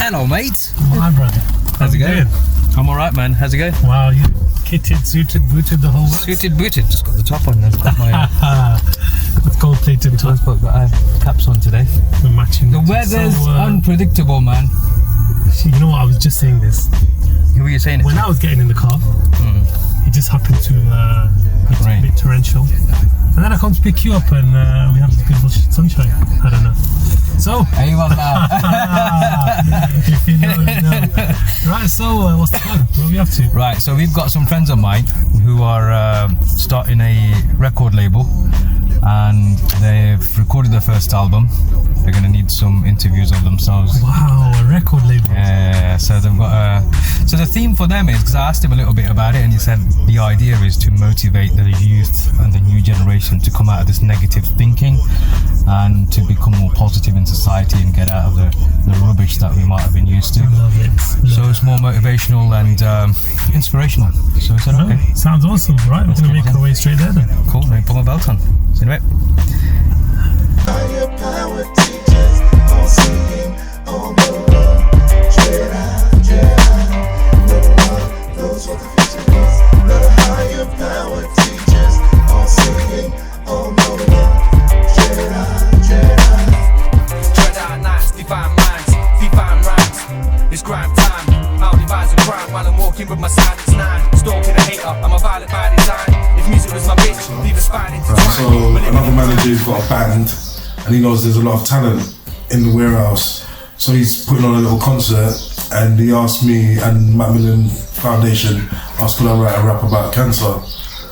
Hello, mate. Hi, brother. How's it going? I'm alright, man. How's it going? Wow, you kitted, suited, booted the whole works? Suited, booted. Just got the top on. I've got my with gold plated top. but I have caps on today. We're matching. The weather's unpredictable, man. You know what? I was just saying this. Who were you saying it when to? I was getting in the car, it just happened to be a bit torrential. And then I come to pick you up and we have this beautiful sunshine. I don't know. So, Hey, if you know, you know. Right, so what's the plan? What are we up to? Right, so we've got some friends of mine who are starting a record label, and they've recorded their first album. They're going to need some interviews of themselves. Wow, a record label. Yeah, so they've got so the theme for them is, because I asked him a little bit about it, and he said the idea is to motivate the youth and the new generation to come out of this negative thinking and to become more positive in society and get out of the rubbish that we might have been used to. Love it. So it's more motivational and inspirational. So I said, okay. Sounds awesome, right? We're going to make our way straight there then. Cool, let me put my belt on. See you in a bit. Higher power teachers, all singing on the road. Jedi, no one knows what the future is. The higher power teachers, all singing on the road. Jedi knights, divine minds, divine rhymes. It's grind time. I'll devise a crime while I'm walking with my silence nine. Stalking a hater, I'm a violent by design. If music was my bitch, leave a spine into time. So another manager's got a band, and he knows there's a lot of talent in the warehouse. So he's putting on a little concert, and he asked me and Macmillan Foundation asked could I write a rap about cancer.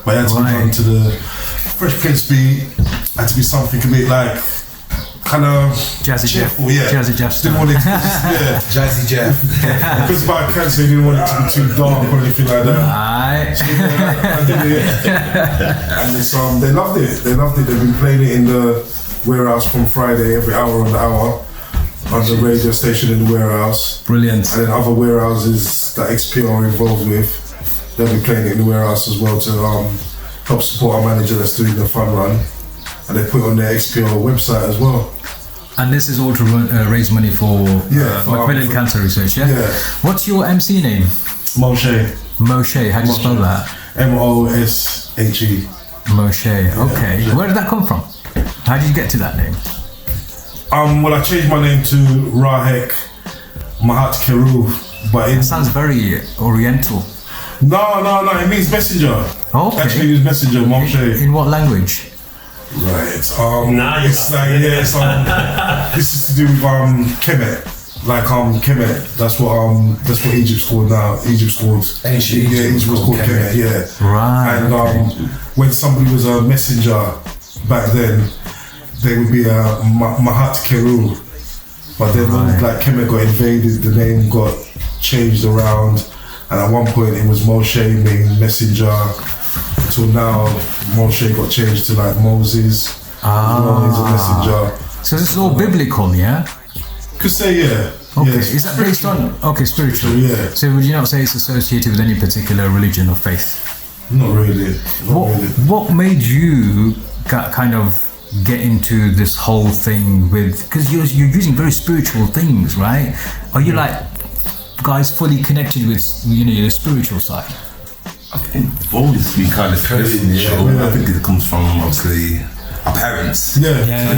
But it had to be done to the Fresh Prince beat, had to be something a bit like kind of Jazzy cheerful, Jeff. Jazzy Jeff. Didn't want it to, yeah. Jazzy Jeff. Because about cancer, he didn't want it to be too dark or anything like that. Alright. So, I did it. And it's, they loved it. They loved it. They've been playing it in the warehouse from Friday, every hour on the hour, on the radio station in the warehouse. Brilliant. And then other warehouses that XP are involved with, they'll be playing it in the warehouse as well to help support our manager that's doing the fun run. And they put it on their XPR website as well. And this is all to raise money for Macmillan Cancer Research, yeah? Yeah. What's your MC name? Moshe. Moshe, how do you spell that? Moshe. Moshe, okay. Yeah. Where did that come from? How did you get to that name? Well, I changed my name to Rahek Mahat Keru, but It sounds very oriental. No, it means messenger. Okay. Actually, it means messenger, Moshe. In what language? Right. Nice. It's like this is to do with Kemet. Like Kemet. That's what Egypt's called now. Egypt's called Egypt was called Kemet. Yeah. Right. And when somebody was a messenger back then, they would be a Mahat Keru. But then when like Kemet got invaded, the name got changed around, and at one point it was Moshe, meaning messenger. Until now, Moshe got changed to like Moses. He's a messenger. So this is all biblical, yeah? Could say yeah. Okay, Yes. is that based on, spiritual? Yeah. So would you not say it's associated with any particular religion or faith? Not really. What made you kind of get into this whole thing with, because you're using very spiritual things, right? Are you like guys fully connected with, the spiritual side? I think always we kind of person, I think it comes from obviously our parents. Yeah. I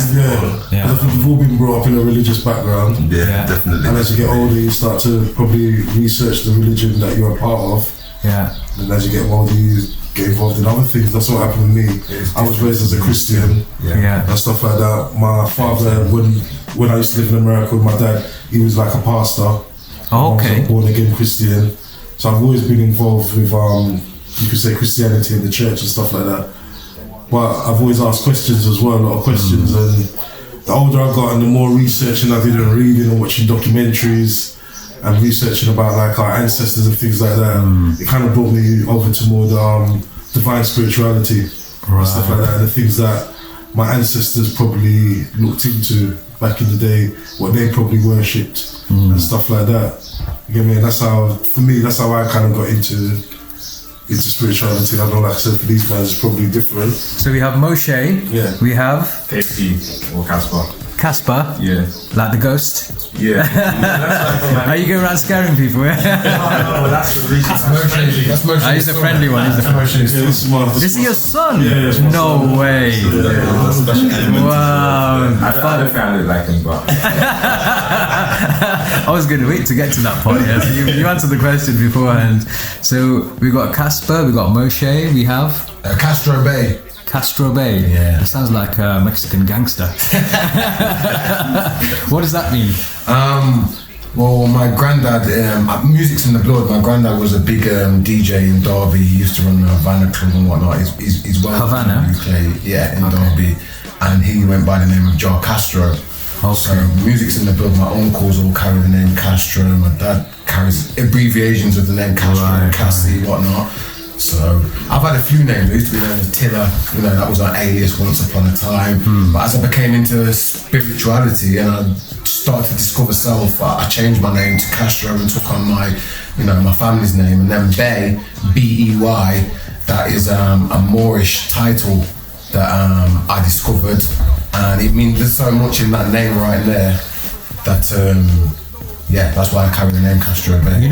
think we've all been brought up in a religious background. Yeah, definitely. And as you get older, you start to probably research the religion that you're a part of. Yeah. And as you get older, you get involved in other things. That's what happened with me. I was raised as a Christian and stuff like that. My father, when I used to live in America with my dad, he was like a pastor. Oh, okay. I was a born again Christian. So I've always been involved with, you could say, Christianity in the church and stuff like that. But I've always asked questions as well, a lot of questions. And the older I got and the more researching I did and reading and watching documentaries and researching about like our ancestors and things like that, it kind of brought me over to more the divine spirituality and stuff like that, and the things that my ancestors probably looked into back in the day, what they probably worshipped and stuff like that. You get me? And that's how I kind of got into spirituality. I know, like I said, for these guys it's probably different. So we have Moshe. Yeah. We have KC or Casper. Casper? Yeah. Like the ghost? Yeah. Are you going around scaring people? That's He's a friendly one. This is your son? No way. Wow. I found it like him, but I was going to wait to get to that point. Yeah. So you answered the question beforehand. So we got Casper, we got Moshe, we have Castro Bay. Castro Bay. Yeah. That sounds like a Mexican gangster. What does that mean? Well, my granddad, music's in the blood. My granddad was a big DJ in Derby. He used to run the Havana Club and whatnot. He's well Havana? in the UK, yeah, in Derby. And he went by the name of Jar Castro. Okay. So music's in the blood. My uncles all carry the name Castro. My dad carries abbreviations of the name Castro, Cassie, whatnot. So I've had a few names. I used to be known as Tiller, that was our alias once upon a time. But as I became into spirituality and I started to discover self, I changed my name to Castro and took on my family's name. And then Bey, B-E-Y, that is a Moorish title that I discovered. And it means there's so much in that name right there that that's why I carry the name Castro Bay.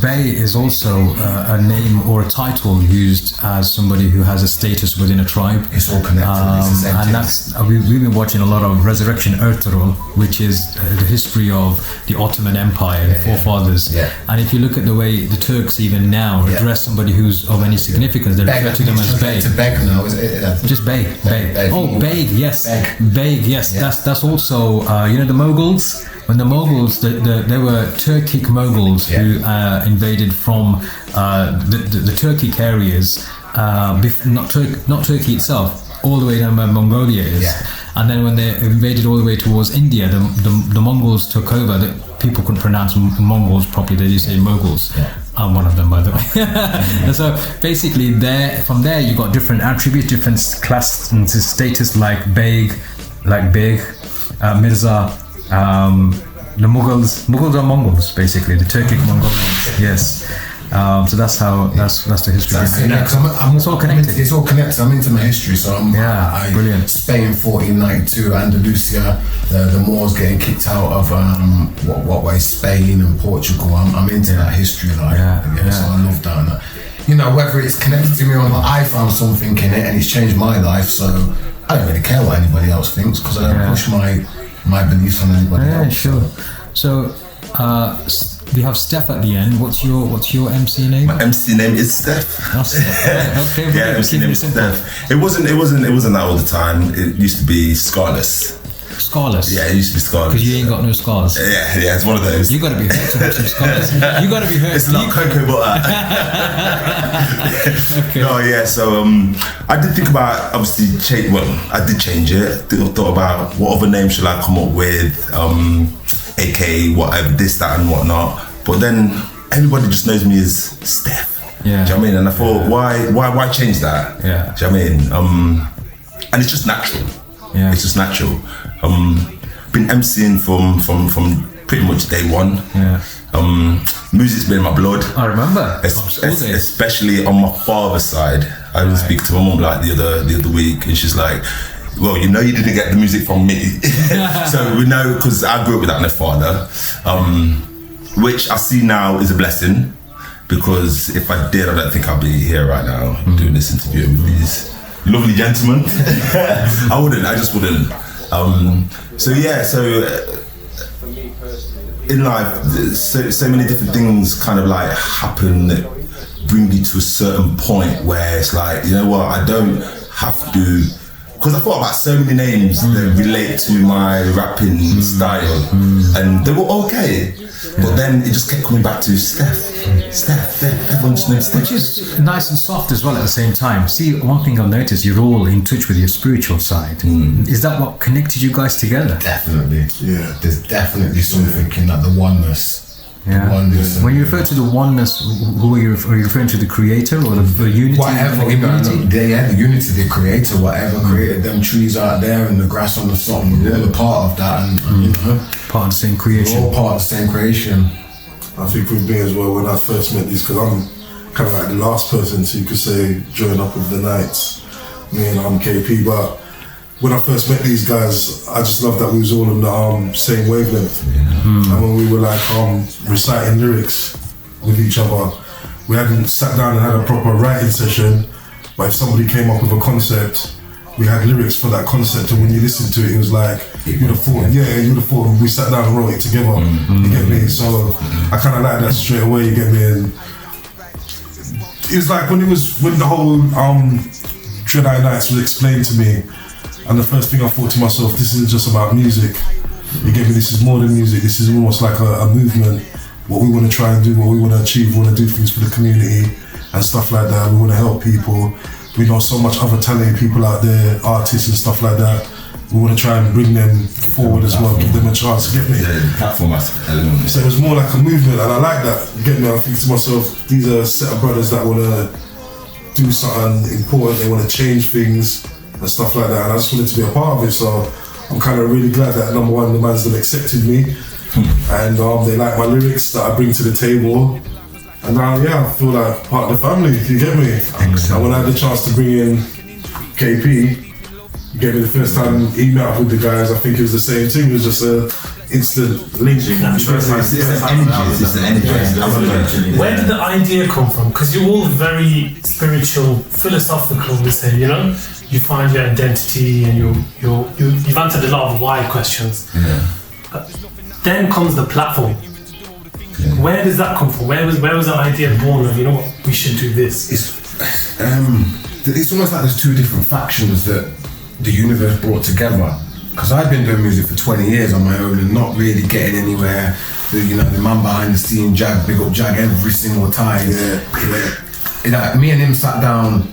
Bay is also a name or a title used as somebody who has a status within a tribe. It's all connected. And that's we've been watching a lot of Resurrection Ertugrul, which is the history of the Ottoman Empire, the forefathers. Yeah. And if you look at the way the Turks even now address somebody who's of any significance, they refer to them as Bey. To Beg now, is it? Just Bey. Oh, Beg, yes. Beg, yes. Yeah. That's also the Mughals. When the Mughals, there were Turkic Mughals who invaded from the Turkic areas, not Turkey itself, all the way down where Mongolia is. Yeah. And then when they invaded all the way towards India, the Mongols took over. People couldn't pronounce Mongols properly, they just say Mughals. Yeah. I'm one of them, by the way. And so basically from there you got different attributes, different class and status like Beg, Mirza. The Mughals are Mongols, basically the Turkic Mongolians. Yes. So that's the history. It's all connected. It's all connected. I'm into my history, so brilliant. Spain 1492, Andalusia, the Moors getting kicked out of what way, Spain and Portugal. I'm into that history, so I love that. Whether it's connected to me or not, I found something in it and it's changed my life. So I don't really care what anybody else thinks because I don't push my beliefs on anybody else. Sure. So we have Steph at the end. What's your MC name? my MC name is Steph. Okay. Yeah, MC name is Steph. It wasn't that all the time. It used to be Scarless. Scarless? Yeah, it used to be Scarless. Because you ain't got no scars. Yeah, it's one of those. You got to be hurt to have some scars. You got to be hurt. It's not cocoa butter. Okay. No, yeah. So I did think about obviously I did change it. Thought about what other name should I come up with, aka whatever, this, that, and whatnot. But then everybody just knows me as Steph. Yeah. Do you know what I mean? And I thought, why change that? Yeah. Do you know what I mean? And it's just natural. Yeah. It's just natural. Been MCing from pretty much day one. Yeah. Music's been in my blood. I remember. Especially on my father's side. I was speaking to my mum like the other week, and she's like, "Well, you didn't get the music from me." So we know, because I grew up without my father, which I see now is a blessing. Because if I did, I don't think I'd be here right now doing this interview with these lovely gentlemen. I just wouldn't. So in life, so many different things kind of like happen that bring you to a certain point where it's like, you know what, I don't have to, because I thought about so many names that relate to my rapping style, and they were okay. But then it just kept coming back to Steph. Everyone just knows Steph. Which is nice and soft as well at the same time. See, one thing I've noticed, you're all in touch with your spiritual side. Is that what connected you guys together? Definitely. Yeah. There's definitely something in that, the oneness. Yeah. When you refer to the oneness, who are you referring to? The creator or the unity? Whatever, the unity? The unity, the creator, whatever created them trees out there and the grass on the sun, we're all a part of that, and part of the same creation. We're all part of the same creation. I think with me as well, when I first met these, because I'm kind of like the last person to, you could say, join up with the Knights. Me and I'm KP, but when I first met these guys, I just loved that we was all on the same wavelength. And when we were like reciting lyrics with each other, we hadn't sat down and had a proper writing session, but if somebody came up with a concept, we had lyrics for that concept, and when you listen to it, it was like, you'd have thought we sat down and wrote it together, you get me? So I kind of like that straight away, you get me? And it was like when the whole DREDEYE Knights was explained to me, and the first thing I thought to myself, this isn't just about music, you get me? This is more than music, this is almost like a movement, what we want to try and do, what we want to achieve, we want to do things for the community and stuff like that, we want to help people. We know so much other talented people out there, artists and stuff like that. We want to try and bring them forward as well, give them a chance, get me? The platform element. So it was more like a movement, and I like that, get me? I think to myself, these are a set of brothers that want to do something important, they want to change things and stuff like that, and I just wanted to be a part of it, so I'm kind of really glad that number one, the man's done accepted me, and they like my lyrics that I bring to the table. And now, I feel like part of the family, you get me? And when I had the chance to bring in KP, you get me, the first time he met up with the guys, I think it was the same thing, it was just an instant link. It's the energy. Where did the idea come from? Because you're all very spiritual, philosophical, we say, you know? You find your identity and you've answered a lot of why questions. Then comes the platform. Where does that come from? Where was the idea born of, you know what, we should do this? It's almost like there's two different factions that the universe brought together. Because I've been doing music for 20 years on my own and not really getting anywhere. The man behind the scene, Jag, big up Jag every single time. Me and him sat down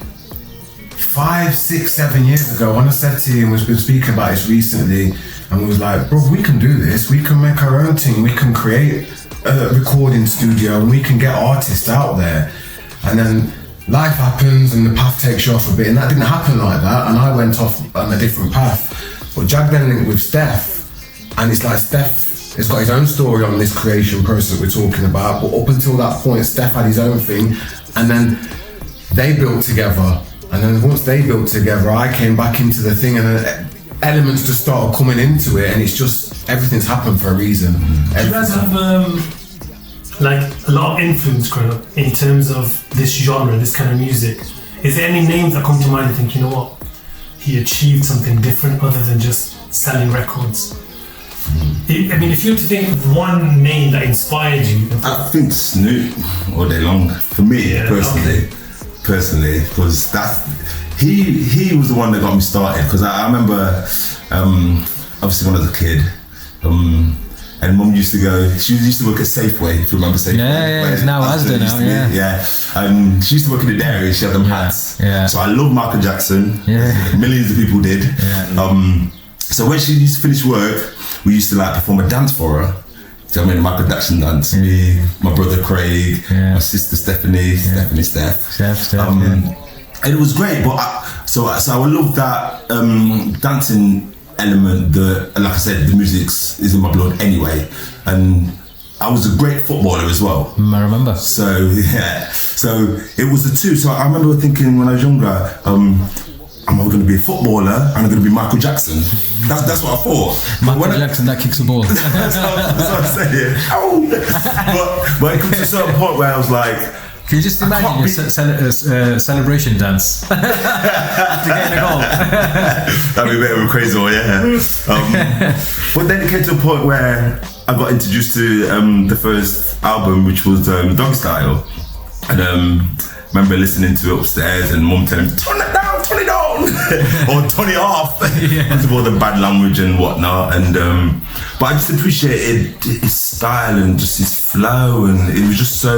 5, 6, 7 years ago on a settee, and we've been speaking about this recently, and we was like, bro, we can do this, we can make our own thing, we can create a recording studio and we can get artists out there. And then life happens and the path takes you off a bit, and that didn't happen like that, and I went off on a different path. But Jag then linked with Steph, and it's like Steph has got his own story on this creation process we're talking about, but up until that point Steph had his own thing, and then they built together, and then once they built together I came back into the thing, and then elements just started coming into it, and it's just everything's happened for a reason. Do you guys have like a lot of influence growing up in terms of this genre, this kind of music? Is there any names that come to mind and think, you know what, he achieved something different other than just selling records? I mean, if you were to think of one name that inspired you, I think Snoop all day long. For me, personally, because he was the one that got me started. Because I remember, obviously when I was a kid, and Mum used to go. She used to work at Safeway, if you remember Safeway. Yeah, it's now Asda now. Yeah. She used to work in the dairy. She had them hats. Yeah. So I love Michael Jackson. Yeah. Millions of people did. Yeah. So when she used to finish work, we used to like perform a dance for her. So I mean, the Michael Jackson dance. Me, my brother Craig, my sister Stephanie, Steph. And it was great. But so I love that dancing element. Like I said, the music is in my blood anyway, and I was a great footballer as well. I remember. So it was the two. So I remember thinking when I was younger, am I going to be a footballer and I'm going to be Michael Jackson? That's what I thought. Michael Jackson that kicks the ball. that's what I'm saying. But it comes to a certain point where I was like, can you just imagine your celebration dance to get in a goal? That'd be a bit of a crazy one, yeah. But then it came to a point where I got introduced to the first album, which was Doggy Style, and remember listening to it upstairs and Mum telling me, turn it down, or turn it off, because of all the bad language and whatnot. And but I just appreciated his style and just his flow, and it was just so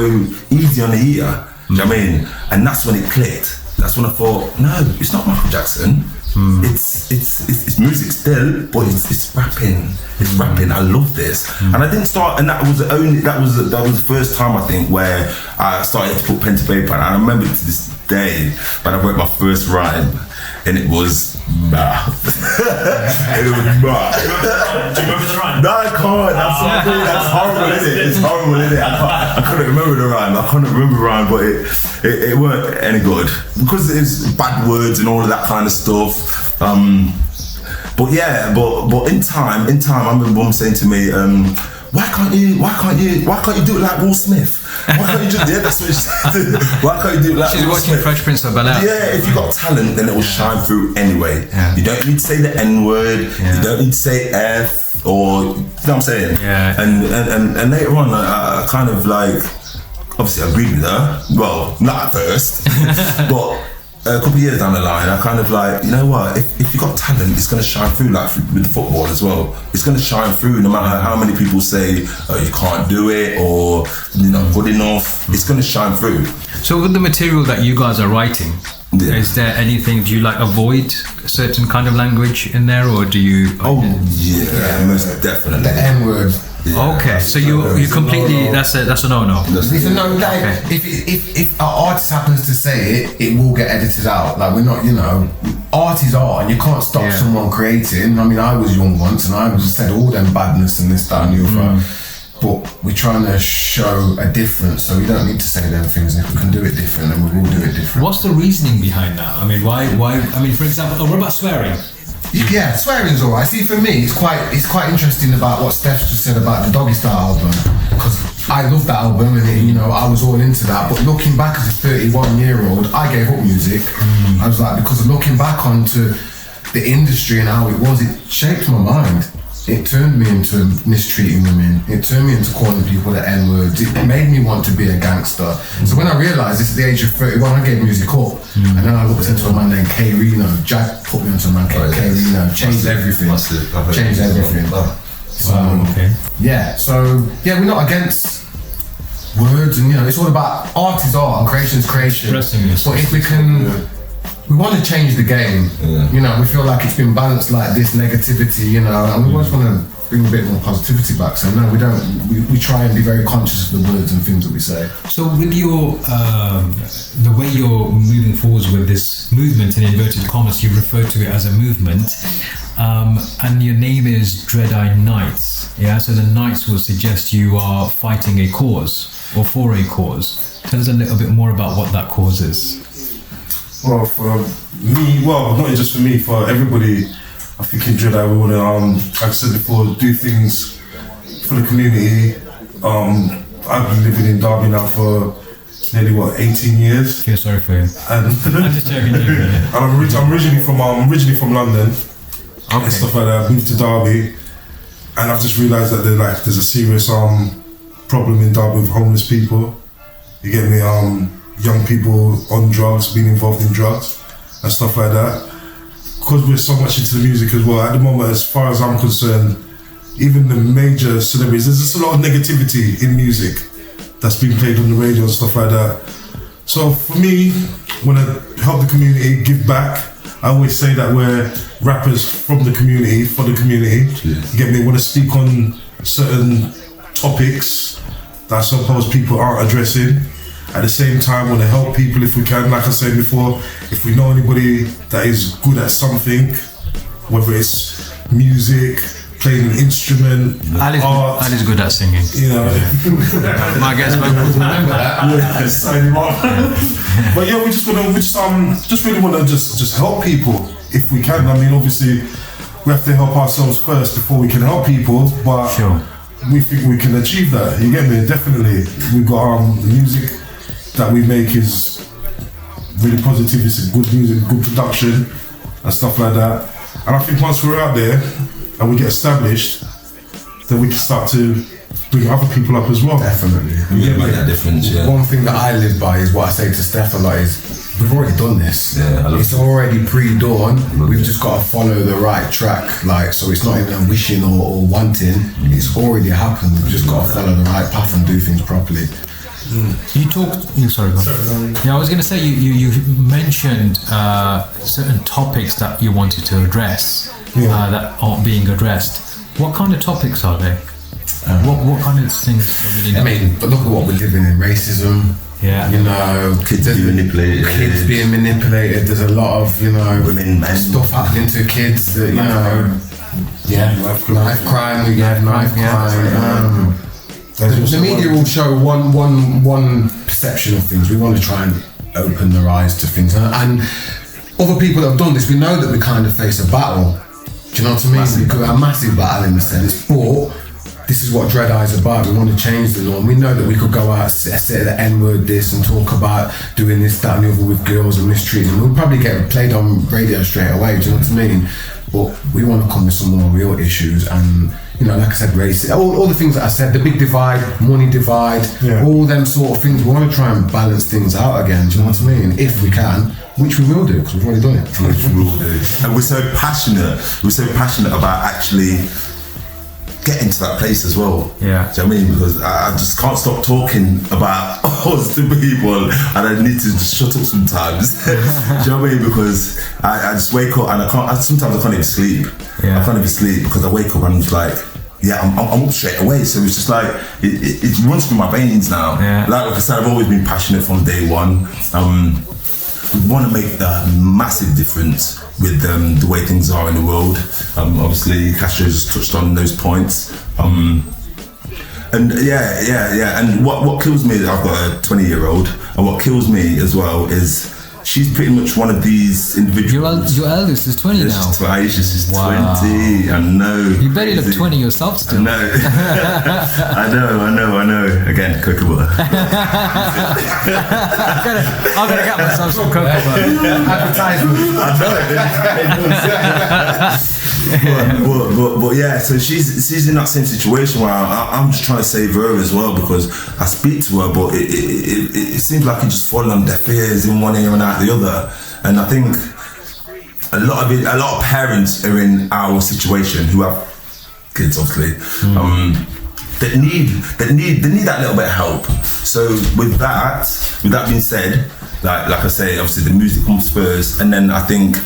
easy on the ear. Do you know what I mean? And that's when it clicked. That's when I thought, no, it's not Michael Jackson. It's music still, but it's rapping. It's rapping. I love this, and I didn't start. And that was the first time I think where I started to put pen to paper. And I remember to this day when I wrote my first rhyme, and it was mad. It was mad. Do you remember the rhyme? No, I can't. That's horrible, isn't it? It's horrible, isn't it? I couldn't remember the rhyme. I couldn't remember the rhyme, but it weren't any good because it's bad words and all of that kind of stuff. But yeah, but in time, I remember mum saying to me, why can't you do it like Will Smith? Why can't you just, yeah, that's what she said. Why can't you do it like She's Will watching Smith? Fresh Prince of Bel-Air. Yeah, if you got talent, then it will shine through anyway. Yeah. You don't need to say the N-word. Yeah. You don't need to say F, or you know what I'm saying. Yeah. And later on, I kind of like, obviously I agreed with her. Well, not at first, but a couple of years down the line, I kind of like, you know what? If you got talent, it's going to shine through. Like with the football as well, it's going to shine through no matter how many people say, oh, you can't do it, or you're not good enough. It's going to shine through. So with the material that you guys are writing, Yeah. is there anything, do you like avoid a certain kind of language in there, or do you? Oh yeah, most definitely. The N word. Yeah, Okay, so you completely, that's a no-no. It's a no, like, Okay. if an artist happens to say it, it will get edited out. Like, we're not, you know, art is art, and you can't stop Yeah. someone creating. I mean, I was young once, and I just said all them badness and this, that, and the other. But we're trying to show a difference, so we don't need to say them things. And if we can do it different, then we will do it different. What's the reasoning behind that? I mean, why? I mean, for example, what about swearing? Yeah, swearing's alright. See, for me, it's quite interesting about what Steph just said about the Doggy Style album, because I love that album and you know I was all into that. But looking back as a 31-year-old, I gave up music. I was like, because looking back onto the industry and how it was, it shaped my mind. It turned me into mistreating women. It turned me into calling people the N-words. It made me want to be a gangster. So when I realised this at the age of 31, I gave music up. And then I looked into a man named K Reno. Jack put me onto a man called K Reno. Changed everything. Changed everything. So, Okay. yeah. So, yeah, we're not against words, and you know, it's all about art is art and creation is creation. Expressing yourself. But if we can... We want to change the game, you know, we feel like it's been balanced like this, negativity, you know, and we always want to bring a bit more positivity back. So no, we don't, we try and be very conscious of the words and things that we say. So with your, the way you're moving forwards with this movement, in inverted commas, you refer to it as a movement, and your name is DREDEYE KNIGHTS, yeah? So the Knights will suggest you are fighting a cause, or for a cause. Tell us a little bit more about what that cause is. Well, for me, well, not just for me, for everybody, I think in DREDEYE we want to, like I said before, do things for the community. I've been living in Derby now for nearly 18 years. Feel sorry for you. And I'm just joking. and I'm originally from London and stuff like that. I moved to Derby, and I've just realised that there's a serious problem in Derby with homeless people. You get me? Young people on drugs, being involved in drugs and stuff like that. Because we're so much into the music as well, at the moment, as far as I'm concerned, even the major celebrities, there's just a lot of negativity in music that's being played on the radio and stuff like that. So for me, when I help the community, give back, I always say that we're rappers from the community, for the community. You get me? Want to speak on certain topics that I suppose people aren't addressing. At the same time, want to help people if we can. Like I said before, if we know anybody that is good at something, whether it's music, playing an instrument, art. Ali's good at singing. You know, My guess, remember yeah, sign him up. But yeah, we just really want to just help people if we can. I mean, obviously, we have to help ourselves first before we can help people. But Sure. we think we can achieve that. You get me? Definitely. We've got the music that we make is really positive. It's a good music, good production and stuff like that. And I think once we're out there and we get established, then we can start to bring other people up as well. Definitely. Yeah, make that difference, yeah. One thing that I live by is what I say to Steph a lot is, we've already done this. Yeah, I love it's it. already pre-done. We've just got to follow the right track. Like, so it's not even a wishing or wanting. It's already happened. We've just got to follow the right path and do things properly. You talked. Sorry, go on. Yeah, I was going to say you mentioned certain topics that you wanted to address that aren't being addressed. What kind of topics are they? What kind of things are really? I mean, but look at what we're living in: racism. Yeah. You know, Kids being manipulated. Kids being manipulated. There's a lot of Women, men. stuff happening to kids that you know. Yeah, knife crime. We have knife crime. The media will show one perception of things. We want to try and open their eyes to things, and other people that have done this, we know that we kind of face a battle Do you know what I mean? Because a massive battle in a sense, but this is what DREDEYE is about. We want to change the norm. We know that we could go out, say the N-word this and talk about doing this, that and the other with girls and mistreating them. We'll probably get played on radio straight away, do you know what I mean? But we want to come with some more real issues and, you know, like I said, racism, all the things that I said, the big divide, money divide, all them sort of things. We want to try and balance things out again, do you know what I mean? If we can, which we will do, because we've already done it. Which we will do. And we're so passionate about actually getting to that place as well. Yeah. Do you know what I mean? Because I just can't stop talking about us to people, and I need to just shut up sometimes. Do you know what I mean? Because I just wake up and sometimes I can't even sleep. Yeah. I can't even sleep because I wake up and I'm just like, I'm up straight away. So it's just like it runs through my veins now. Yeah. Like I said, I've always been passionate from day one. We want to make a massive difference with the way things are in the world. Obviously, Castro just touched on those points. And And what kills me, I've got a 20-year-old, and what kills me as well is she's pretty much one of these individuals. Your eldest is 20 now. She's 20. I know. You barely look 20 yourself still. No. I know. Again, cocoa butter. I'm gonna get myself some cocoa butter. Advertisement. But yeah, so she's in that same situation where I'm just trying to save her as well, because I speak to her, but it seems like it just falls on deaf ears in one ear and out the other. And I think a lot of parents are in our situation who have kids, obviously. That need that little bit of help. So with that being said, like I say, obviously the music comes first, and then I think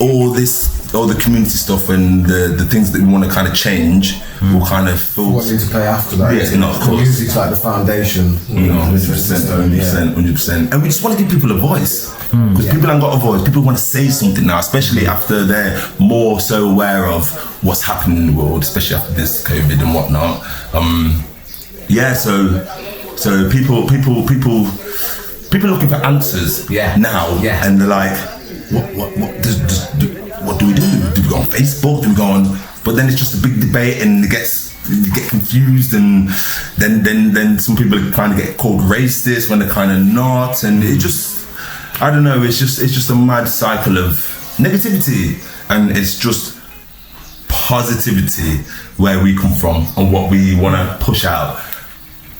all the community stuff and the things that we want to kind of change will kind of fill. What needs to play after that? Yeah, no, of course. The music's like the foundation. 100%. And we just want to give people a voice. Because people haven't got a voice. People want to say something now, especially after they're more so aware of what's happening in the world, especially after this COVID and whatnot. So people looking for answers now, and they're like, what do we do? Do we go on Facebook? Do we go on? But then it's just a big debate, and you get confused, and then some people kind of get called racist when they're kind of not, and it just, I don't know. It's just a mad cycle of negativity, and it's just positivity where we come from and what we want to push out.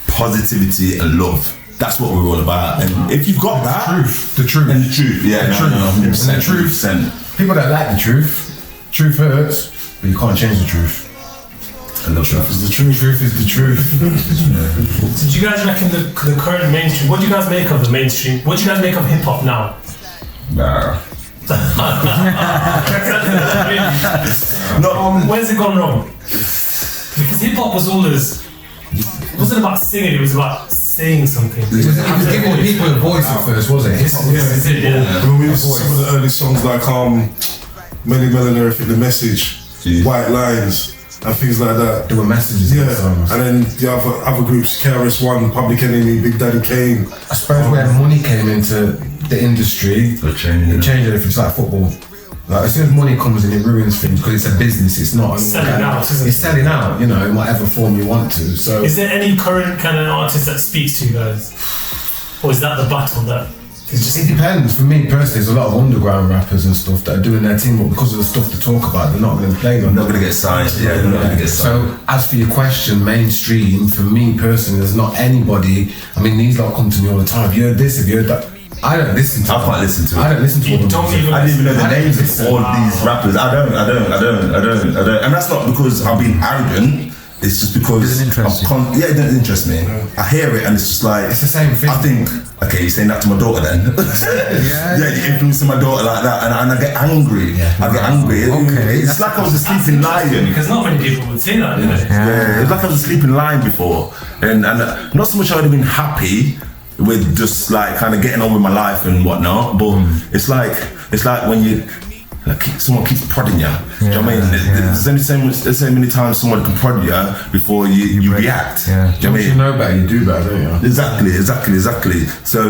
Positivity and love. That's what we're all about. And if you've got that, the truth. And the truth. Yeah, the truth. 100%. And the truth. People don't like the truth. Truth hurts, but you can't change the truth. And the truth is the truth. Truth is the truth. So do you guys reckon the current mainstream, what do you guys make of the mainstream? What do you guys make of hip hop now? Nah. Where's it gone wrong? Because hip hop was always, it wasn't about singing, it was about saying something. It was giving people a voice at first, was it? When we used to some of the early songs like Melly Melanie, I think The Message, White Lines, and things like that. There were messages. Yeah, and then the other groups, KRS-One, Public Enemy, Big Daddy Kane. I suppose when money came into the industry, it changed everything. It's like football. Like, as soon as money comes in, it ruins things, because it's a business. It's not. It's selling out, you know, in whatever form you want to. So, is there any current kind of artist that speaks to you guys, or is that the battle that? It depends. For me personally, there's a lot of underground rappers and stuff that are doing their thing, but because of the stuff to talk about, they're not going to play them. They're not going to get signed. They're not going to get signed. So, as for your question, mainstream, for me personally, there's not anybody. I mean, these lot come to me all the time. Have you heard this? Have you heard that? I don't listen to. I can't listen to it. I don't listen to all them. I didn't even know the names of all these rappers. I don't. And that's not because I'm being arrogant. It's just because it doesn't interest you. It doesn't interest me. I hear it and it's just like, it's the same thing. I think, okay, you're saying that to my daughter then. You're influencing my daughter like that, and I get angry. I get angry. Okay, it's like I was a sleeping lion. Because not many people would say that, do they? Yeah, it's like I was a sleeping lion before, and not so much I would have been happy with just like kind of getting on with my life and whatnot, but it's like when you someone keeps prodding you. Do you know what I mean? There's only so many times someone can prod you before you react. Yeah. Do you know what I mean? You know better, you do better, don't you? Exactly. So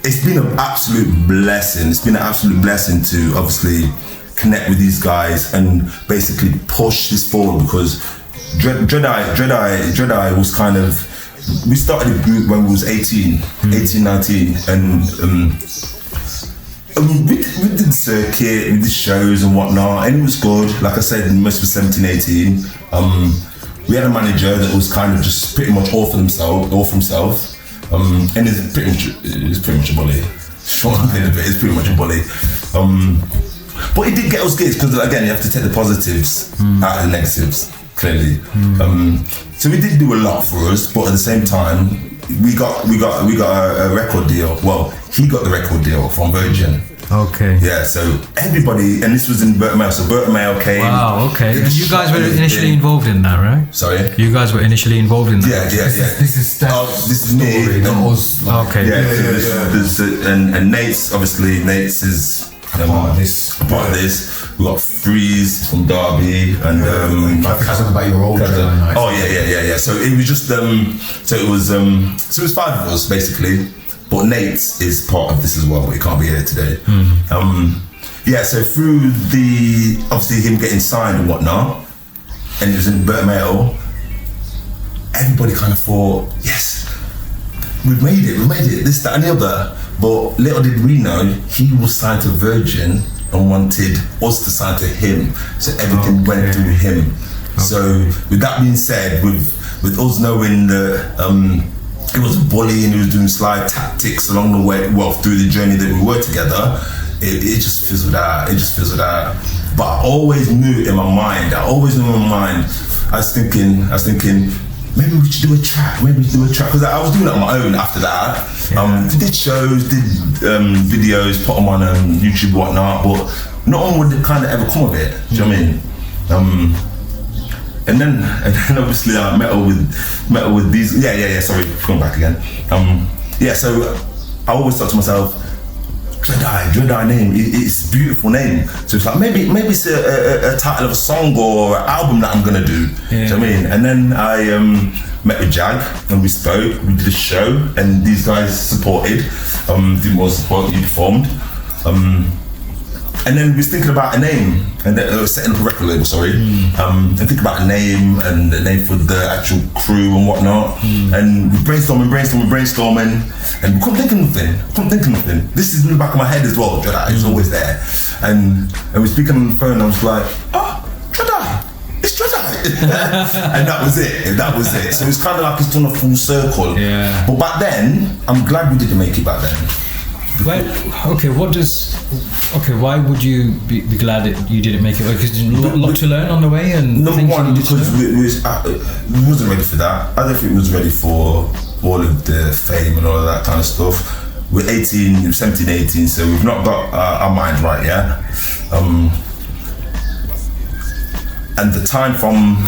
it's been an absolute blessing. It's been an absolute blessing to obviously connect with these guys and basically push this forward, because Dreadeye was kind of, we started the group when we was 18, 19, and we did the circuit, we did shows and whatnot, and it was good. Like I said, most of 17, 18. We had a manager that was kind of just pretty much all for himself. And it's pretty much a bully. Short a little bit, it's pretty much a bully. But it did get us gigs, because again, you have to take the positives out of the negatives, clearly. So we did do a lot for us, but at the same time, we got a record deal. Well, he got the record deal from Virgin. Okay. Yeah, so everybody, and this was in Burton Mail, so Burton Mail came. Wow, okay. And you guys were initially involved in that, right? Sorry? You guys were initially involved in that? Yeah. This is This is me. not us. Okay. And Nate's, obviously, Nate's is part of this. We got Freeze from Derby, and I think I said about your old Dreadeye Knights. Oh yeah. So it was just so it was 5 of us basically, but Nate is part of this as well, but he can't be here today. So through obviously him getting signed and whatnot, and it was in Burton Mail, everybody kind of thought, yes, we've made it, this, that and the other. But little did we know, he was signed to Virgin and wanted us to sign to him, so everything went through him. So with that being said, with us knowing that he was a bully and he was doing slide tactics along the way, well, through the journey that we were together, it just fizzled out. But I always knew in my mind, I was thinking, maybe we should do a track, because I was doing it on my own after that. Did shows, did videos, put them on YouTube and whatnot, but no one would kind of ever come of it. Do you know what I mean? And then obviously I met her with these. Sorry, going back again. So I always thought to myself, Dreadeye name, it's a beautiful name. So it's like maybe it's a title of a song or an album that I'm gonna do. Do you know what I mean? And then I met with Jag and we spoke, we did a show, and these guys supported, did more support, you performed. And then we was thinking about a name, and setting up a record label, and think about a name and the name for the actual crew and whatnot. And we brainstorming, and we couldn't think of nothing. This is in the back of my head as well, Dreadeye, it's always there. And we're speaking on the phone, and I was like, Dreadeye, it's Dreadeye. And that was it. So it's kind of like it's done a full circle. Yeah. But back then, I'm glad we didn't make it back then. Why would you be glad that you didn't make it? Because there's a lot to learn on the way, and number one, because we wasn't ready for that. I don't think we was ready for all of the fame and all of that kind of stuff. We're 17, 18, so we've not got our mind right yet. And the time from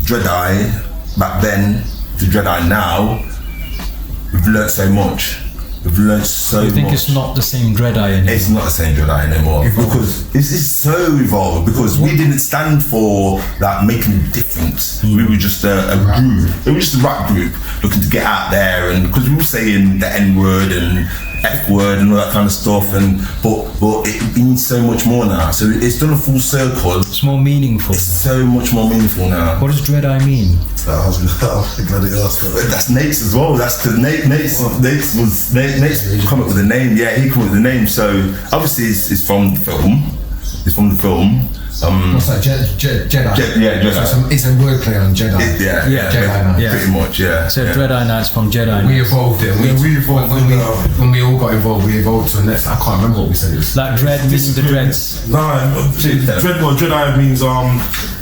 Dreadeye back then to Dreadeye now, we've learnt so much. We've learned so much. You think it's not the same Dreadeye anymore? It's not the same Dreadeye anymore, because it's so evolved, because we didn't stand for that making a difference. We were just a group. It was just a rap group looking to get out there, and because we were saying the N-word and F-word and all that kind of stuff, but it means so much more now. So it's done a full circle. It's more meaningful. It's so much more meaningful now. What does Dreadeye mean? I was glad you asked that. That's Nate's as well. That's because Nate's come up with the name. Yeah, he came up with the name. So obviously it's from the film. What's that? Jedi. Jedi. So it's a wordplay on Jedi. Jedi Knights. Pretty much. Yeah. So Dreadeye Knights from Jedi. We evolved it. When we all got involved, we evolved to the next. I can't remember what we said. It was like dread meaning the dreads. Dreadeye means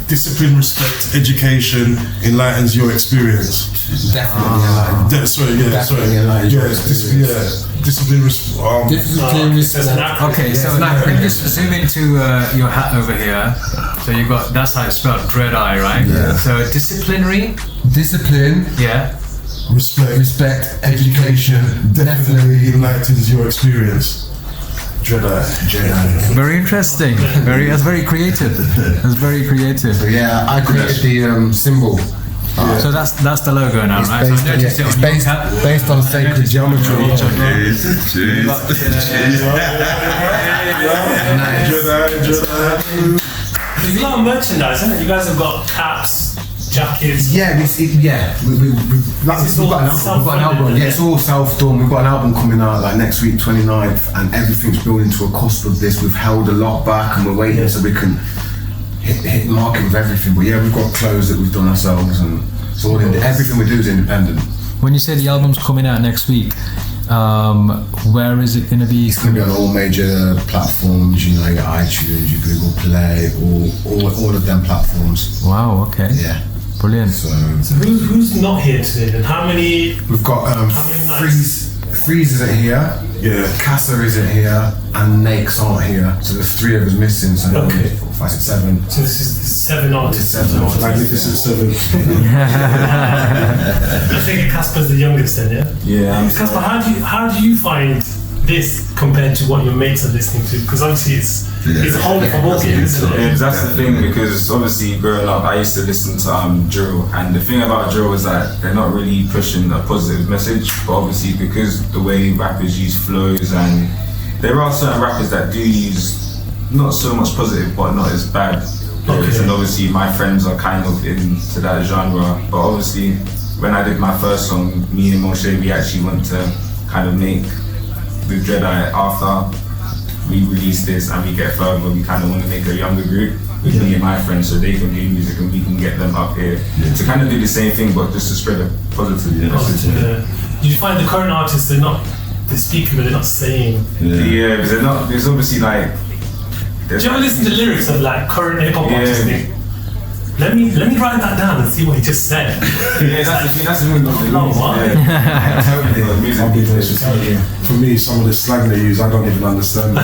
discipline, respect, education enlightens your experience. Definitely enlightened. Discipline, respect. Okay, so just zoom into your hat over here. So you've got, that's how it's spelled, Dreadeye, right? Yeah. So discipline. Yeah. Respect, education definitely enlightens your experience. Dreadeye. Very interesting. That's very creative. So yeah, I created the symbol. So that's the logo now, It's right? based, So I noticed it on it's your cap. based on sacred geometry. Cheers. There's a lot of merchandise, isn't it? You guys have got caps, jackets. Yeah, we've got an album. Yeah, it's all self-done. We've got an album coming out like next week, 29th, and everything's building to a cost of this. We've held a lot back, and we're waiting so we can hit the market with everything. But yeah, we've got clothes that we've done ourselves, and so everything we do is independent. When you say the album's coming out next week, where is it going to be? It's going to be on all major platforms. You know, your iTunes, your Google Play, all of them platforms. Wow. Okay. Yeah. Brilliant. So who's not here today then? How many? We've got Freeze isn't here. Yeah. Casa isn't here, and Nakes aren't here. So there's 3 of us missing. So Okay. 4, 5, 6, 7. So this is 7 artists. 7 artists. Magnificent 7. I think Casper's the youngest then, yeah? Yeah. Casper, how do you find this compared to what your mates are listening to? Because obviously it's a whole different ballgame, isn't it? Yeah, that's the thing, because obviously growing up I used to listen to drill, and the thing about drill is that they're not really pushing a positive message, but obviously because the way rappers use flows, and there are certain rappers that do use not so much positive but not as bad lyrics, and obviously my friends are kind of into that genre. But obviously when I did my first song, me and Moshe, we actually went to kind of make with DREDEYE after we release this and we get further, we kind of want to make a younger group with me and my friends so they can do music and we can get them up here to kind of do the same thing but just to spread a positive message. Did you find the current artists, they're speaking but they're not saying? Yeah, because there's obviously like... Do you ever listen to lyrics of like current hip-hop artists and think, let me write that down and see what he just said? Yeah, that's the thing. I'll be honest with you. For me, some of the slang they use, I don't even understand.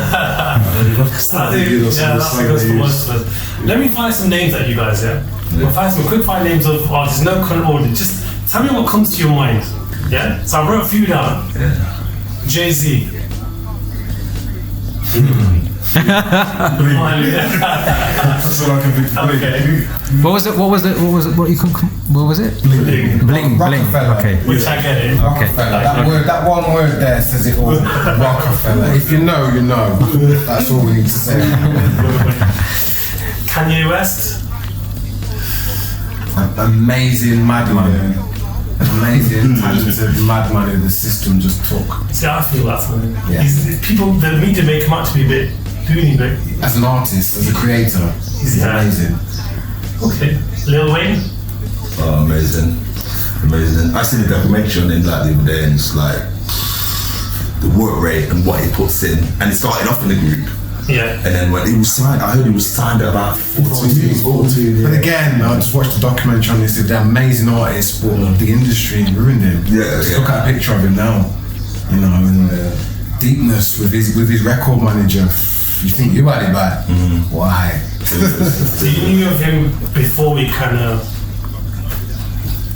Let me find some names at you guys, yeah? We'll find some quick fire names of artists, no current order. Just tell me what comes to your mind, yeah? So I wrote a few down. Jay-Z. That's all I can think of. Okay. What was it? What was it? Bling. Rockefeller. Okay. Which I get it. Okay. That one word there says it all. Rockefeller. If you know, you know. That's all we need to say. Kanye West. Amazing madman. Amazing, talented madman who the system just took. See, I feel that for him. Yeah. The media make him out to be a bit loony, but As an artist, as a creator, he's amazing. okay. Lil Wayne. Oh, amazing. I seen a documentary on him like the other day, and it's like the work rate and what he puts in, and he started off in the group. Yeah. And then when he was signed, I heard he was signed at about 14. But again, I just watched the documentary on this. They're amazing artists, but the industry ruined him. Just look at a picture of him now, you know, and deepness with his record manager. You think you had it bad? Why? So you knew of him before we kind of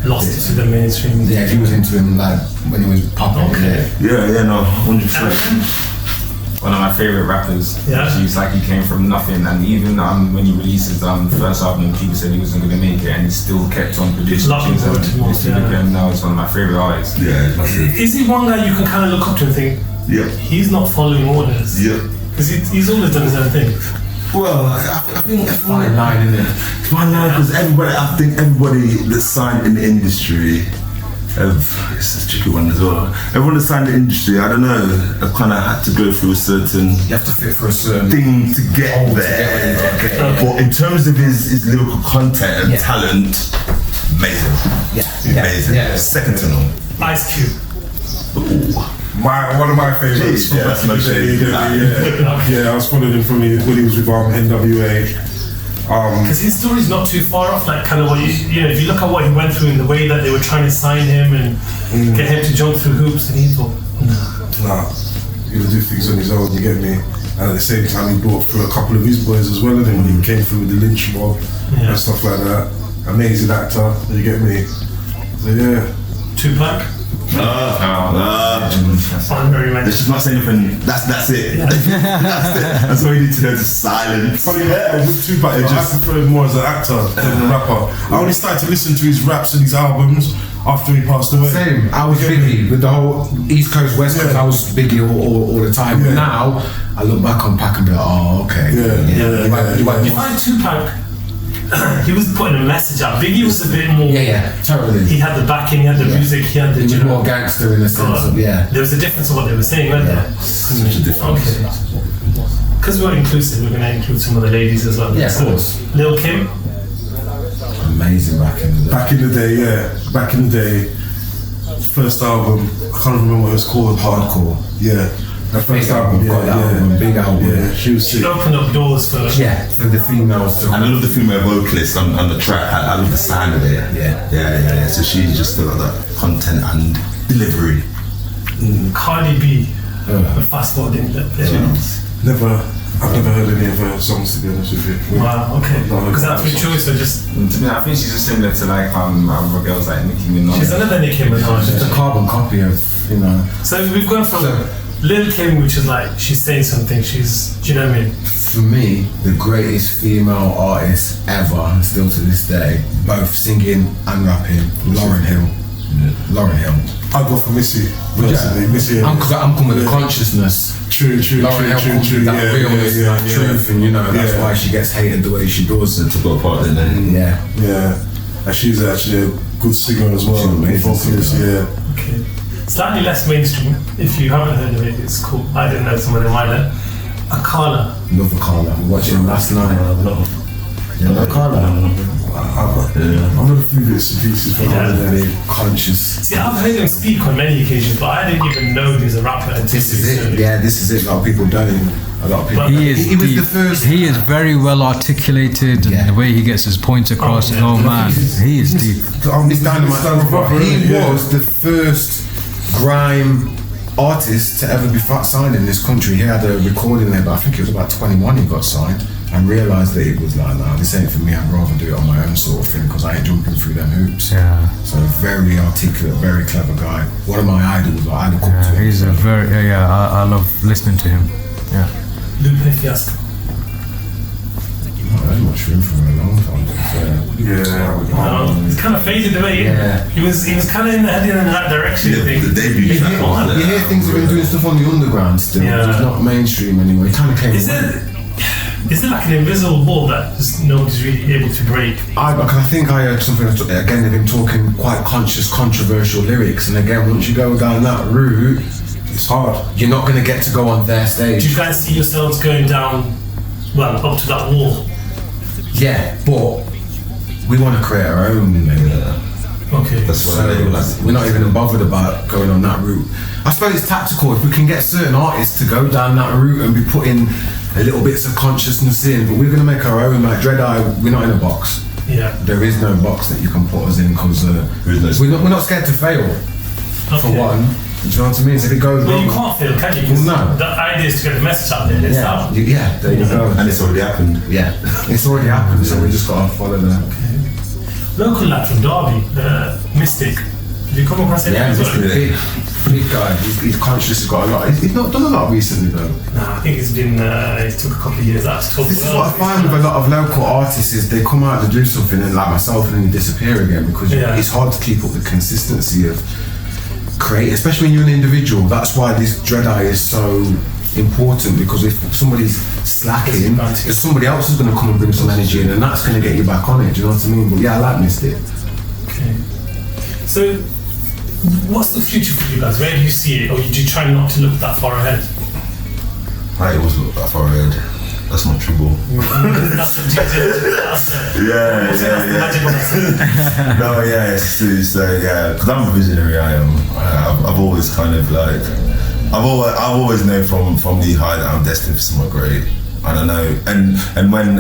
lost it to the mainstream. Yeah, he was into him like when he was popping. Okay. Yeah, no, 100%. One of my favourite rappers. Yeah. He's like he came from nothing, and even when he released his first album, people said he wasn't going to make it, and he still kept on producing things. And now he's one of my favourite artists. Yeah, massive. Is he one guy you can kind of look up to and think, he's not following orders? Yeah. Because he's always done his own thing. Well, I think Fine line, isn't it? it's fine line because I think everybody that's signed in the industry it's a tricky one as well. Everyone that's signed in the industry, I don't know, I've kind of had to go through a certain You have to fit for a certain thing to get there. But in terms of his lyrical content and talent, amazing. Amazing. Second to none. Ice Cube. Ooh. One of my favourites. Yeah, that's my shade. Yeah, I was following him from when he was with NWA. Because his story's not too far off, like kind of what if you look at what he went through and the way that they were trying to sign him and get him to jump through hoops, and he thought, Nah, he'll do things on his own, you get me? And at the same time, he brought through a couple of his boys as well, and then when he came through with the lynch mob and stuff like that. Amazing actor, you get me? So yeah. Tupac. Honorary mention. Let's just not say anything. That's it. Yeah. That's all you need to know. Just silence. Funny with Tupac, I prefer him more as an actor than a rapper. I only started to listen to his raps and his albums after he passed away. Same. I was Biggie with the whole East Coast, West Coast. I was Biggie all the time. But now I look back on Pac and be like, oh, okay. You find Tupac, he was putting a message out. Biggie was a bit more. Totally. He had the backing, he had the music, he had the. He was more gangster in the sense of There was a difference of what they were saying, wasn't there? Such a difference. Okay. Because we're inclusive, we're going to include some of the ladies as well. Yeah, of course. Lil Kim. Amazing back in the day. Back in the day, first album, I can't remember what it was called. Hardcore. Yeah. That first album, big album. Yeah, she was sick. She opened up doors for for the females. And I love the female vocalist on the track. I love the sound of it. Yeah. So she's just got that content and delivery. Cardi B. Fast forwarding that. I've never heard any of her songs, to be honest with you. Wow, okay. Because that's your choice, or just. To me, I think she's just similar to like other girls like Nicki Minaj. She's another Nicki Minaj. It's a carbon copy of, you know. So we've gone from Lil Kim, which is like she's saying something. She's, do you know what I mean? For me, the greatest female artist ever, and still to this day, both singing and rapping, Lauryn Hill. Lauryn Hill. I go for Missy. Missy. I'm coming with the consciousness. True. That realness, that truth, and you know that's why she gets hated the way she does. And took a part in it. And she's actually a good singer as well. Vocalist, Okay. Slightly less mainstream. If you haven't heard of it, it's called. I didn't know someone in my life. Akala. Love Akala. We watched him last night. Akala. I've heard a few bits and pieces from her. Conscious. See, I've heard him speak on many occasions, but I didn't even know he was a rapper until This is it. Yeah, this is it. A lot of people don't. A lot of people. He is. He was the first. He is very well articulated, and the way he gets his points across. Oh man, he is deep. It's dynamite. He was the first grime artist to ever be signed in this country. He had a recording label. I think it was about 21 he got signed, and realised that it was like, nah, this ain't for me. I'd rather do it on my own sort of thing because I ain't jumping through them hoops. Yeah. So very articulate, very clever guy. One of my idols. I look up to him. He's a very I love listening to him. Yeah. Lupe Fiasco. Not very much room for a long time. He's kind of faded away. He was kind of heading in that direction. I think. The debut track. You hear things have been doing stuff on the underground still. It's not mainstream anymore. It kind of came. Is it like an invisible wall that just nobody's really able to break? I think I heard something again of him talking quite conscious, controversial lyrics, and again, once you go down that route, it's hard. You're not going to get to go on their stage. Do you guys see yourselves going down, up to that wall? Yeah, but we want to create our own. Okay. That's what we're not even bothered about going on that route. I suppose it's tactical. If we can get certain artists to go down that route and be putting a little bits of consciousness in, but we're going to make our own. Like DREDEYE, we're not in a box. Yeah. There is no box that you can put us in because we're not scared to fail. Okay. For one, do you know what I mean? So if it goes well, wrong, you can't fail, can you? Well, no. The idea is to get the message out there. There you go. And it's already happened. Yeah, it's already happened. So we just got to follow the. Local lad from Derby, Mystic. Did you come across him? Yeah, big guy. He's conscious. He's got a lot. He's not done a lot recently though. Nah, I think it's been. It took a couple of years out to talk. This is what I find with a lot of local artists is they come out to do something and like myself and then you disappear again because it's hard to keep up the consistency of create, especially when you're an individual. That's why this DREDEYE is so important because if somebody's slacking, there's somebody else who's going to come and bring some energy in and that's going to get you back on it. Do you know what I mean? But yeah, I like Mystic. Okay. So, what's the future for you guys? Where do you see it, or do you try not to look that far ahead? I always look that far ahead. That's not true, bro. That's the No, it's because I'm a visionary. I am. I've always kind of like, I've always known from the high that I'm destined for somewhere great. And I know, and when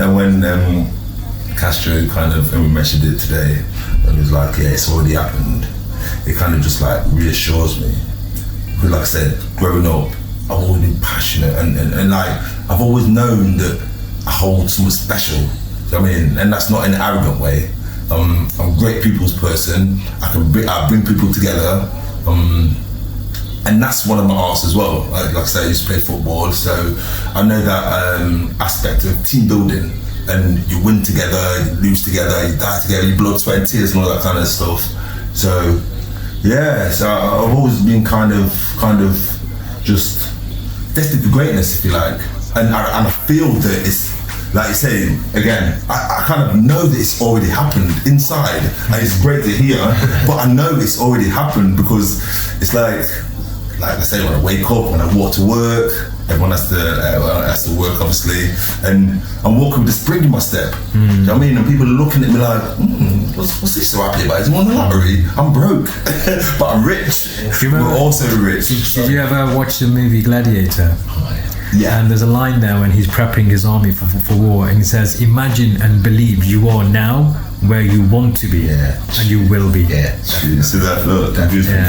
Castro kind of, and we mentioned it today, and it was like, it's already happened. It kind of just like reassures me. Because like I said, growing up, I've always been passionate and like I've always known that I hold something special. I mean, and that's not in an arrogant way. I'm a great people's person. I bring people together, and that's one of my arts as well. Like I say, I used to play football, so I know that aspect of team building. And you win together, you lose together, you die together, you blood, sweat, and tears, and all that kind of stuff. So Yeah, so I've always been kind of just destined for greatness, if you like, and I feel that it's, like you say, again, I kind of know that it's already happened inside, and it's great to hear, but I know it's already happened because it's like I say, when I wake up, when I walk to work, everyone has to work, obviously, and I'm walking with a spring in my step. Do you know what I mean? And people are looking at me like, what's this so happy about? Is he won the lottery? I'm broke, but I'm rich. We're also rich. Did you ever watch the movie Gladiator? Yeah. And there's a line there when he's prepping his army for war, and he says, "Imagine and believe you are now where you want to be, and you will be." Yeah. See that? Look, that beautiful.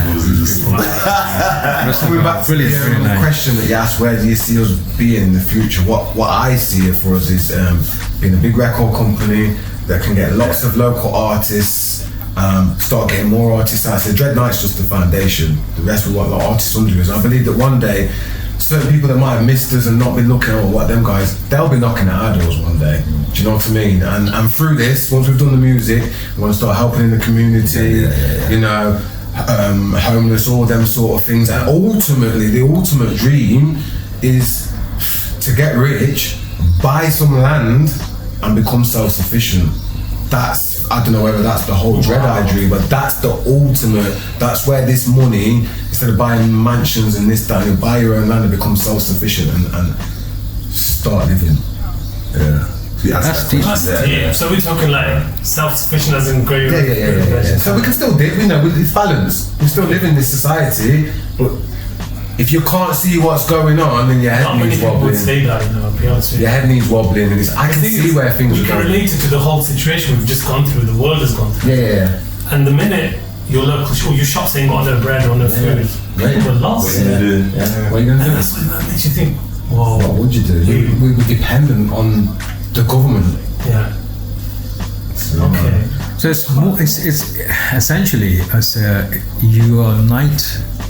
Coming back to the question that you asked, where do you see us being in the future? What I see it for us is being a big record company that can get lots of local artists, start getting more artists out. So DREDEYE KNIGHTS just the foundation. The rest we want the artists under us. I believe that one day, certain people that might have missed us and not been looking at what them guys, they'll be knocking at our doors one day. Do you know what I mean? And through this, once we've done the music, we want to start helping in the community, you know, homeless, all them sort of things. And ultimately, the ultimate dream is to get rich, buy some land, and become self-sufficient. That's, I don't know whether that's the whole DREDEYE dream, but that's the ultimate. That's where this money, instead of buying mansions and this, that, you buy your own land and become self-sufficient and start living. That's deep. So we're talking like self-sufficient as in great. Yeah. So we can still live, you know, it's balance. We still live in this society, but if you can't see what's going on, then your head needs wobbling. Say that, you know, be honest with you. Your head needs wobbling, and I can see where things are going. We can relate it to the whole situation we've just gone through, the world has gone through. Yeah. And the minute your local your shops ain't got no bread or no food, people are lost. What are you going to do? And that's what makes you think, whoa. What would you do? We're dependent on the government. Yeah. Okay. So it's more. It's essentially as you're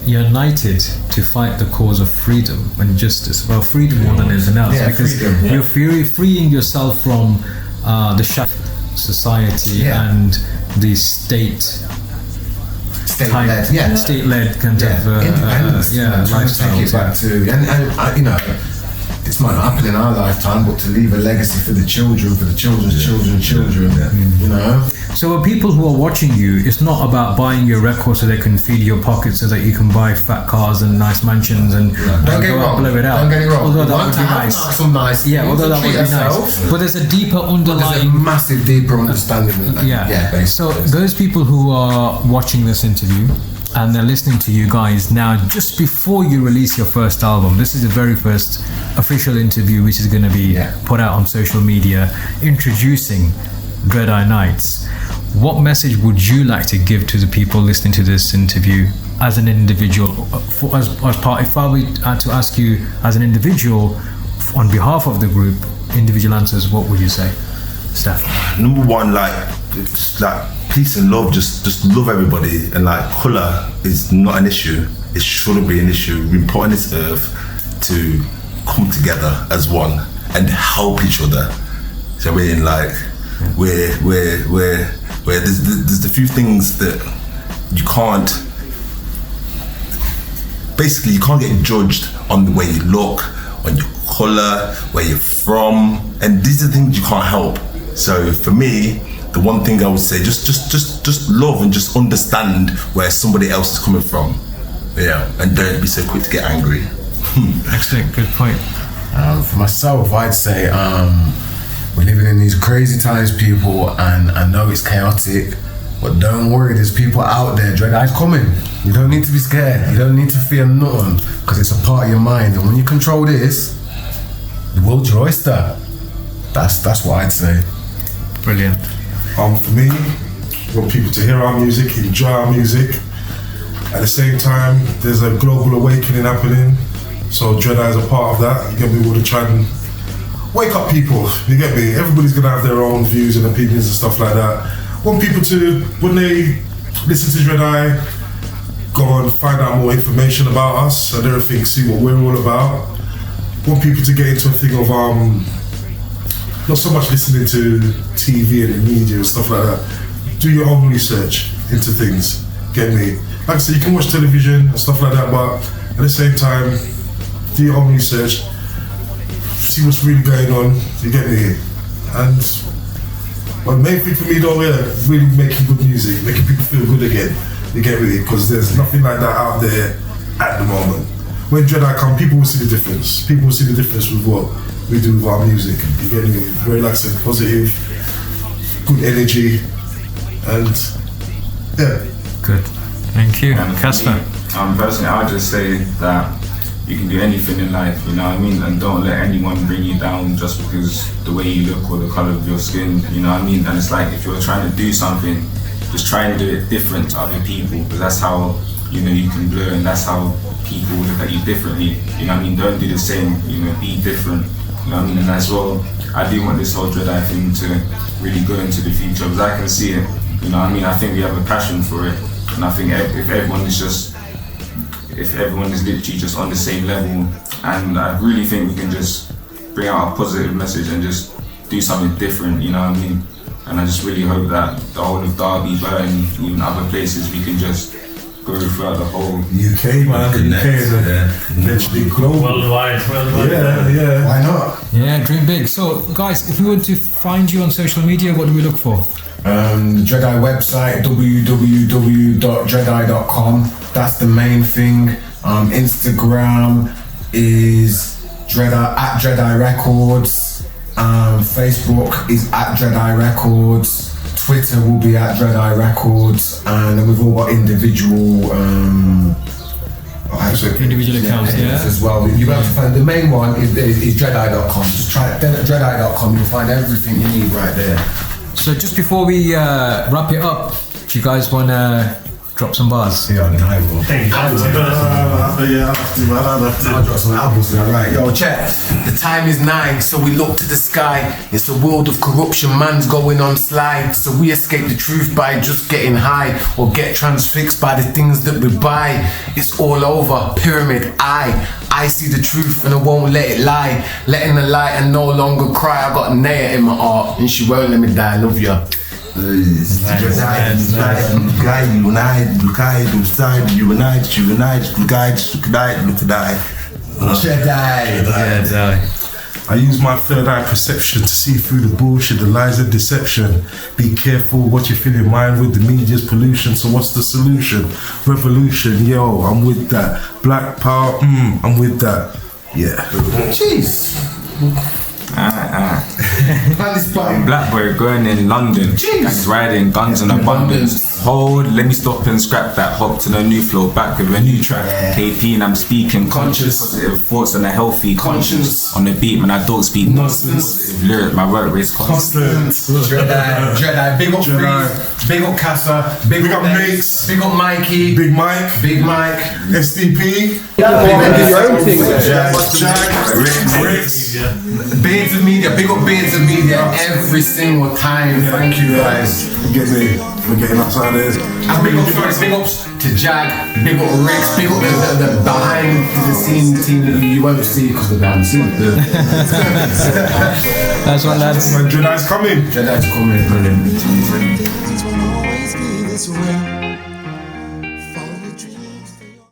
united to fight the cause of freedom and justice. Well, freedom more than anything else, because you're freeing yourself from the shackles of society and the state-led kind of independence. lifestyle. Take it back to and you know, this might not happen in our lifetime, but to leave a legacy for the children, for the children's children, you know. So for people who are watching you, it's not about buying your record so they can feed your pockets so that you can buy fat cars and nice mansions and Don't get it wrong. blow it out. Don't get it wrong. Although that would be nice. Some nice. Although that would be nice. But there's a deeper underlying. There's a massive, deeper understanding than that. So those people who are watching this interview and they're listening to you guys now, just before you release your first album, this is the very first official interview which is going to be put out on social media introducing DREDEYE KNIGHTS. What message would you like to give to the people listening to this interview as an individual? If I were to ask you as an individual on behalf of the group, individual answers, what would you say, Steph? Number one, like peace and love. Just love everybody, and like colour is not an issue. It shouldn't be an issue. We've been put on this earth to come together as one and help each other. So I mean, like we're there's a few things that you can't. Basically, you can't get judged on the way you look, on your colour, where you're from, and these are things you can't help. So for me, the one thing I would say, just love and just understand where somebody else is coming from. Yeah, and don't be so quick to get angry. Excellent, good point. For myself, I'd say we're living in these crazy times, people, and I know it's chaotic, but don't worry, there's people out there. DREDEYE's coming. You don't need to be scared. You don't need to fear nothing, because it's a part of your mind. And when you control this, the world's your oyster. That's what I'd say. Brilliant. For me, I want people to hear our music, enjoy our music. At the same time, there's a global awakening happening. So DREDEYE is a part of that. You get me? We want to try and wake up people. You get me? Everybody's gonna have their own views and opinions and stuff like that. I want people to, when they listen to DREDEYE, go and find out more information about us and everything, see what we're all about. I want people to get into a thing of not so much listening to TV and the media and stuff like that. Do your own research into things. Get me? Like I said, you can watch television and stuff like that, but at the same time, do your own research, see what's really going on. You get me? And the main thing for me though, really making good music, making people feel good again. You get me? Because there's nothing like that out there at the moment. When DREDEYE come, people will see the difference. People will see the difference with what we do with our music. You get me? Very relaxing, positive, good energy, and yeah. Good. Thank you. Casper? Personally, I'll just say that you can do anything in life, you know what I mean? And don't let anyone bring you down just because the way you look or the colour of your skin, you know what I mean? And it's like, if you're trying to do something, just try and do it different to other people, because that's how, you know, you can blur, and that's how people look at you differently, you know what I mean? Don't do the same, you know, be different, you know what I mean? And as well, I do want this whole DREDEYE thing to really go into the future, because I can see it, you know what I mean? I think we have a passion for it, and I think if everyone is literally just on the same level, and I really think we can just bring out a positive message and just do something different, you know what I mean? And I just really hope that the whole of Derby, Burton, even other places, we can just go throughout the whole UK, man. The UK is eventually global. Worldwide. Yeah. Why not? Yeah, dream big. So, guys, if we were to find you on social media, what do we look for? DREDEYE website, www.dredeye.com. That's the main thing. Instagram is at DREDEYE Records. Facebook is at DREDEYE Records. Twitter will be at DREDEYE Records, and then we've all got individual accounts, yeah, as well. You'll be able to find the main one is DREDEYE.com. Just try it. Then at DREDEYE.com, you'll find everything you need right there. So just before we wrap it up, do you guys want to drop some bars? Yeah, I mean, I will. Thank you. Yeah, I'll have to. I'll drop some albums now, right? Yo, check. The time is 9, so we look to the sky. It's a world of corruption, man's going on slide. So we escape the truth by just getting high, or get transfixed by the things that we buy. It's all over, pyramid, I see the truth and I won't let it lie. Letting the light and no longer cry. I got Naya in my heart and she won't let me die. I love ya. I use my third eye perception to see through the bullshit, the lies and deception. Be careful what you fill your mind with, the media's pollution. So what's the solution? Revolution, yo, I'm with that. Black power, I'm with that. Yeah. Jeez. Black boy going in London, gangs riding, guns in abundance. Hold, let me stop and scrap that. Hop to the new flow, back with a new track. KP and I'm speaking conscious, positive thoughts and a healthy conscience. On the beat, man, I don't speak nonsense. Positive lyric, my work rate's constant. DREDEYE, big up Freeze, big up Casa, big up Mix, big up Mikey, Big Mike, SDP. do your own thing. Jack, Riggs. Beards of Media, big up Beards of Media every single time. Thank you guys. Get me. We're getting outside there. And big ups to Jag, big up Rex, big up the behind the scene team that you won't see because they're behind the scene. That's one, lads. DREDEYE's coming. DREDEYE's coming. Brilliant.